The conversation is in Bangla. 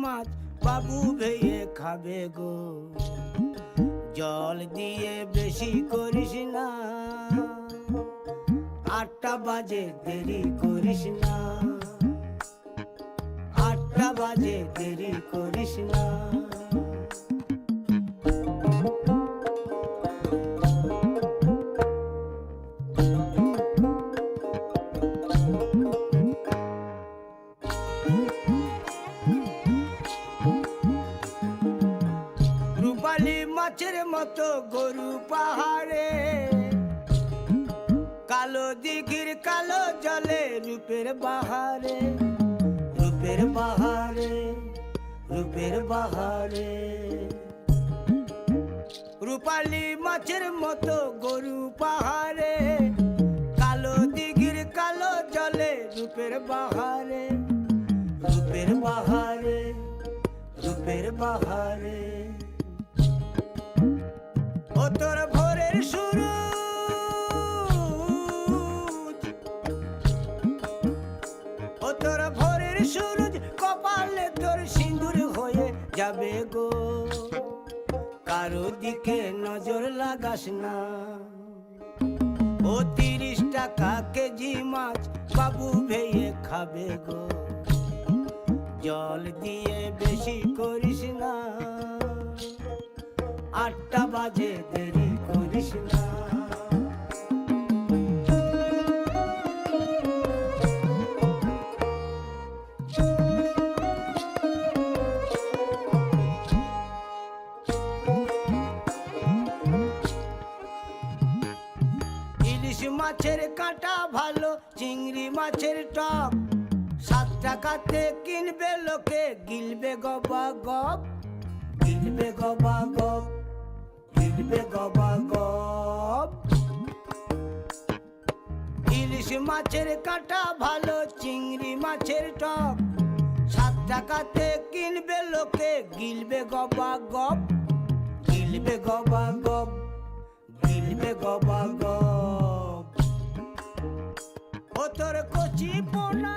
মাছ বাবু ভেয়ে খাবে গো। জল দিয়ে বেশি করিস না, 8টা বাজে দেরি করিস না, 8টা বাজে দেরি করিস না। রূপালী মাছের মতো গরু পাহাড়ে, কালো দিঘির কালো জলে রূপের বাহারে, রূপের বাহারে, রূপের বাহারে। রূপালী মাছের মতো গরু পাহাড়ে, কালো দিঘির কালো জলে রূপের বাহারে, রূপের বাহারে, রূপের বাহারে। ও তোর ভোরের সূরজ, ও তোর ভোরের সূরজ, কপালে তোর সিঁদুর হয়ে যাবে গো। কারো দিকে নজর লাগাস না, ও 30 টাকা কেজি মাছ বাবু ভেয়ে খাবে গো। জল দিয়ে বেশি করিস না, 8টা বাজে দেরি করিস না। ইলিশ মাছের কাঁটা ভালো, চিংড়ি মাছের টক, 7 টাকাতে কিনবে লোকে, গিলবে গবা গপ, গিলবে গবা গপ, গিলবে গবা গপ। ইলিশ মাছের কাঁটা ভালো, চিংড়ি মাছের টক, 7 টাকাতে কিনবে লোকে, গিলবে গবা গপ, গিলবে গবা গপ, গিলবে গবা গপ। ও তোর কচি পোনা